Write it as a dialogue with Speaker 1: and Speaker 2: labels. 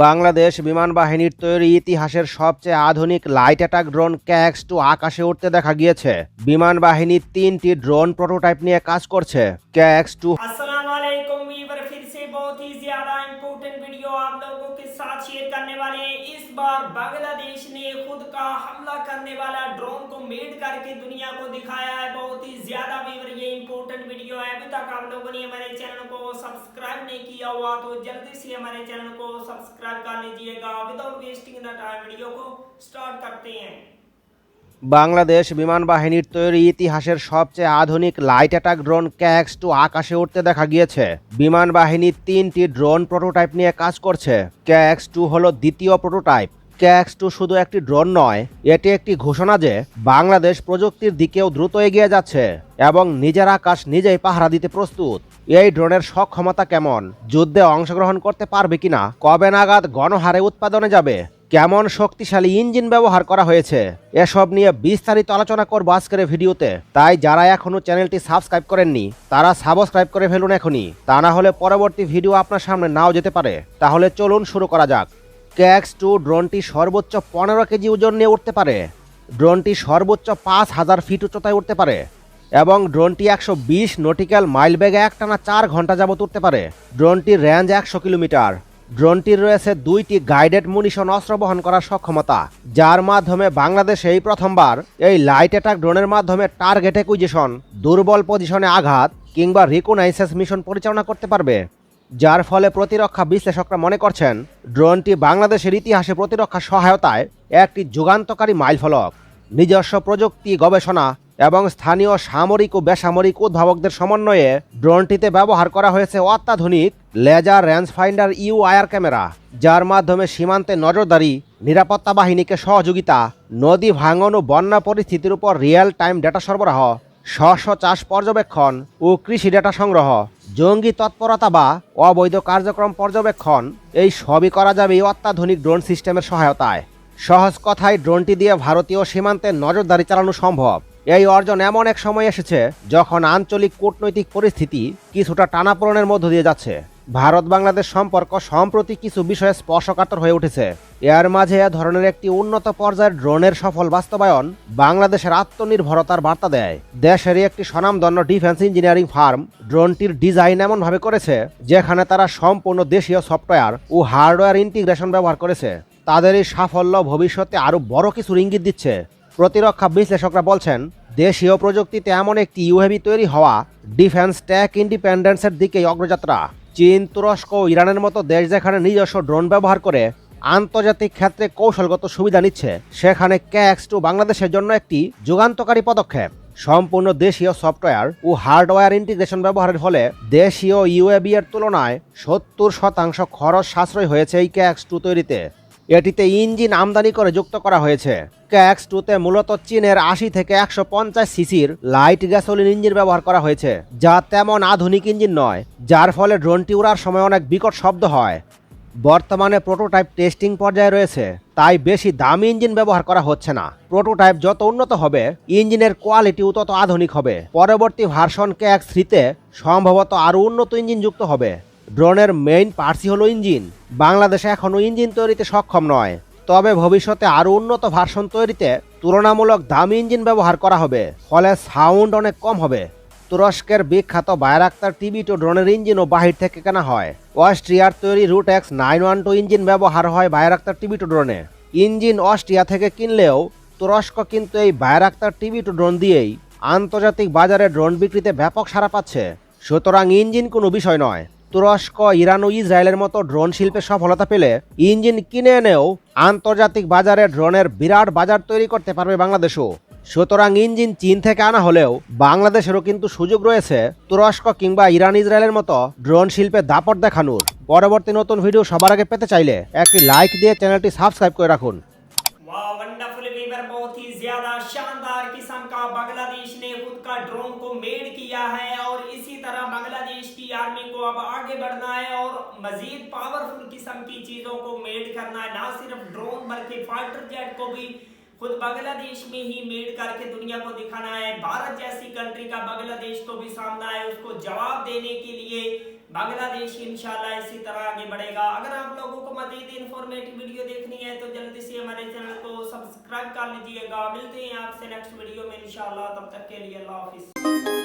Speaker 1: বাংলাদেশ বিমান বাহিনীর তৈরি ইতিহাসের সবচেয়ে আধুনিক লাইট অ্যাটাক ড্রোন KAX-2 আকাশে উঠতে দেখা গিয়েছে। বিমান বাহিনী 3টি ড্রোন প্রোটোটাইপ নিয়ে কাজ করছে। KAX-2
Speaker 2: अस्सलाम वालेकुम वीवर, फिर से बहुत ही ज्यादा इम्पोर्टेंट वीडियो आप लोगों के साथ शेयर करने वाले हैं। इस बार बांग्लादेश ने खुद का हमला करने वाला ड्रोन को मेड करके दुनिया को दिखाया है। बहुत ही ज्यादा वीवर ये इम्पोर्टेंट वीडियो है। अभी तक आप लोगों ने हमारे चैनल को सब्सक्राइब नहीं किया हुआ तो जल्दी से हमारे चैनल को सब्सक्राइब कर लीजिएगा। Without wasting the time video को स्टार्ट करते हैं।
Speaker 1: বাংলাদেশ বিমান বাহিনীর তৈরি ইতিহাসের সবচেয়ে আধুনিক লাইট অ্যাটাক ড্রোন KAX-2 আকাশে উঠতে দেখা গিয়েছে। বিমান বাহিনী 3টি ড্রোন প্রোটোটাইপ নিয়ে কাজ করছে। KAX-2 হলো দ্বিতীয় প্রোটোটাইপ। KAX-2 শুধু একটি ড্রোন নয়, এটি একটি ঘোষণা যে বাংলাদেশ প্রযুক্তির দিকেও দ্রুত এগিয়ে যাচ্ছে এবং নিজের আকাশ নিজেই পাহারা দিতে প্রস্তুত। এই ড্রোনের সক্ষমতা কেমন, যুদ্ধে অংশগ্রহণ করতে পারবে কিনা, কবে নাগাদ গণহারে উৎপাদনে যাবে, কেমন শক্তিশালী ইঞ্জিন ব্যবহার করা হয়েছে, এসব নিয়ে বিস্তারিত আলোচনা করব আজকের ভিডিওতে। তাই যারা এখনো চ্যানেলটি সাবস্ক্রাইব করেননি তারা সাবস্ক্রাইব করে ফেলুন এখনই, তা না হলে পরবর্তী ভিডিও আপনার সামনে নাও যেতে পারে। তাহলে চলুন শুরু করা যাক। KAX-2 ড্রোনটি সর্বোচ্চ 15 কেজি ওজন নিয়ে উঠতে পারে। ড্রোনটি সর্বোচ্চ 5000 ফিট উচ্চতায় উঠতে পারে এবং ড্রোনটি 120 নটিক্যাল মাইল বেগে একটানা 4 ঘন্টা যাবত উঠতে পারে। ড্রোনটির রেঞ্জ 100 কিলোমিটার। ড্রোনটির রয়েছে 2টি গাইডেড মুনিশন অস্ত্র বহন করার সক্ষমতা, যার মাধ্যমে বাংলাদেশে এই প্রথমবার এই লাইট অ্যাটাক ড্রোনের মাধ্যমে টার্গেট অ্যাকুইজিশন, দুর্বল পজিশনে আঘাত কিংবা রিকগনাইসেস মিশন পরিচালনা করতে পারবে। যার ফলে প্রতিরক্ষা বিশ্লেষকরা মনে করছেন ড্রোনটি বাংলাদেশের ইতিহাসে প্রতিরক্ষা সহায়তায় একটি যুগান্তকারী মাইলফলক। নিজস্ব প্রযুক্তি, গবেষণা এবং স্থানীয় সামরিক ও বেসামরিক উদ্ভাবকদের সমন্বয়ে ড্রোনটিতে ব্যবহার করা হয়েছে অত্যাধুনিক laser range finder IR camera, যার মাধ্যমে সীমান্তে নজরদারি, নিরাপত্তা বাহিনীকে সহযোগিতা, নদী ভাঙন ও বন্যা পরিস্থিতির উপর রিয়েল টাইম ডেটা সরবরাহ, শস্য চাষ পর্যবেক্ষণ ও কৃষি ডেটা সংগ্রহ, জঙ্গি তৎপরতা বা অবৈধ কার্যক্রম পর্যবেক্ষণ, এই সবই করা যাবে এই অত্যাধুনিক ড্রোন সিস্টেমের সহায়তায়। সহজ কথায় ড্রোনটি দিয়ে ভারতীয় সীমান্তে নজরদারি চালানো সম্ভব। এই অর্জন এমন এক সময় এসেছে যখন আঞ্চলিক কূটনৈতিক পরিস্থিতি কিছুটা টানাপোড়েনের মধ্য দিয়ে যাচ্ছে। ভারত বাংলাদেশ সম্পর্ক সম্প্রতি কিছু বিষয়ে স্পর্শকাতর হয়ে উঠেছে। এর মাঝে এ ধরনের একটি উন্নত পর্যায়ের ড্রোনের সফল বাস্তবায়ন বাংলাদেশের আত্মনির্ভরতার বার্তা দেয়। দেশেরই একটি স্বনামধন্য ডিফেন্স ইঞ্জিনিয়ারিং ফার্ম ড্রোনটির ডিজাইন এমনভাবে করেছে যেখানে তারা সম্পূর্ণ দেশীয় সফটওয়্যার ও হার্ডওয়্যার ইন্টিগ্রেশন ব্যবহার করেছে। তাদের এই সাফল্য ভবিষ্যতে আরও বড় কিছুর ইঙ্গিত দিচ্ছে। প্রতিরক্ষা বিশ্লেষকরা বলছেন দেশীয় প্রযুক্তিতে এমন একটি UAV তৈরি হওয়া ডিফেন্স টেক ইন্ডিপেন্ডেন্সের দিকেই অগ্রযাত্রা। চীন, তুরস্ক ও ইরানের মতো দেশ যেখানে নিজস্ব ড্রোন ব্যবহার করে আন্তর্জাতিক ক্ষেত্রে কৌশলগত সুবিধা নিচ্ছে, সেখানে KAX-2 বাংলাদেশের জন্য একটি যুগান্তকারী পদক্ষেপ। সম্পূর্ণ দেশীয় সফটওয়্যার ও হার্ডওয়্যার ইন্টিগ্রেশন ব্যবহারের ফলে দেশীয় UAV এর তুলনায় 70% খরচ সাশ্রয় হয়েছে এই KAX-2 তৈরিতে। এটিতে ইঞ্জিন আমদানি করে যুক্ত করা হয়েছে। KAX-2তে মূলত চীনের 80 থেকে 150 সিসির লাইট গ্যাসোলিন ইঞ্জিন ব্যবহার করা হয়েছে, যা তেমন আধুনিক ইঞ্জিন নয়, যার ফলে ড্রোনটি উড়ার সময় অনেক বিকট শব্দ হয়। বর্তমানে প্রোটোটাইপ টেস্টিং পর্যায়ে রয়েছে, তাই বেশি দামি ইঞ্জিন ব্যবহার করা হচ্ছে না। প্রোটোটাইপ যত উন্নত হবে ইঞ্জিনের কোয়ালিটিও তত আধুনিক হবে। পরবর্তী ভার্সন KAX-3তে সম্ভবত আরও উন্নত ইঞ্জিন যুক্ত হবে। ড্রোনের মেইন পার্টসই হলো ইঞ্জিন। বাংলাদেশে এখনও ইঞ্জিন তৈরিতে সক্ষম নয়, তবে ভবিষ্যতে আরও উন্নত ভার্সন তৈরিতে তুলনামূলক দামি ইঞ্জিন ব্যবহার করা হবে, ফলে সাউন্ড অনেক কম হবে। তুরস্কের বিখ্যাত বায়রাক্তার TB2 ড্রোনের ইঞ্জিনও বাহির থেকে কেনা হয়। অস্ট্রিয়ার তৈরি RUTEX 912 ইঞ্জিন ব্যবহার হয় বায়রাক্তার TB2 ড্রোনে। ইঞ্জিন অস্ট্রিয়া থেকে কিনলেও তুরস্ক কিন্তু এই বায়রাক্তার TB2 ড্রোন দিয়েই আন্তর্জাতিক বাজারে ড্রোন বিক্রিতে ব্যাপক সাড়া পাচ্ছে। সুতরাং ইঞ্জিন কোনো বিষয় নয়। তুরস্ক, ইরান ও ইসরায়েলের মতো ড্রোন শিল্পে সফলতা পেলে ইঞ্জিন কিনে এনেও আন্তর্জাতিক বাজারে ড্রোনের বিরাট বাজার তৈরি করতে পারবে বাংলাদেশও। সুতরাং ইঞ্জিন চীন থেকে আনা হলেও বাংলাদেশেরও কিন্তু সুযোগ রয়েছে তুরস্ক কিংবা ইরান, ইসরায়েলের মতো ড্রোন শিল্পে দাপট দেখানোর। পরবর্তী নতুন ভিডিও সবার আগে পেতে চাইলে একটি লাইক দিয়ে চ্যানেলটি সাবস্ক্রাইব করে রাখুন।
Speaker 2: वाह वंडरफुल वीवर, बहुत ही ज्यादा शानदार किस्म का बांग्लादेश ने खुद का ड्रोन को मेड किया है और इसी तरह बांग्लादेश की आर्मी को अब आगे बढ़ना है और मजीद पावरफुल किस्म की चीजों को मेड करना है। ना सिर्फ ड्रोन बल्कि फाइटर जेट को भी खुद बांग्लादेश में ही मेड करके दुनिया को दिखाना है। भारत जैसी कंट्री का बांग्लादेश को भी सामना है, उसको जवाब देने के लिए बांग्लादेश इंशाल्लाह इसी तरह आगे बढ़ेगा। अगर आप लोगों को मजीद इंफॉर्मेटिव वीडियो देखनी है तो जल्दी से हमारे चैनल को सब्सक्राइब कर लीजिएगा। मिलते हैं आपसे नेक्स्ट वीडियो में इंशाल्लाह, तब तक के लिए अल्लाह हाफिज।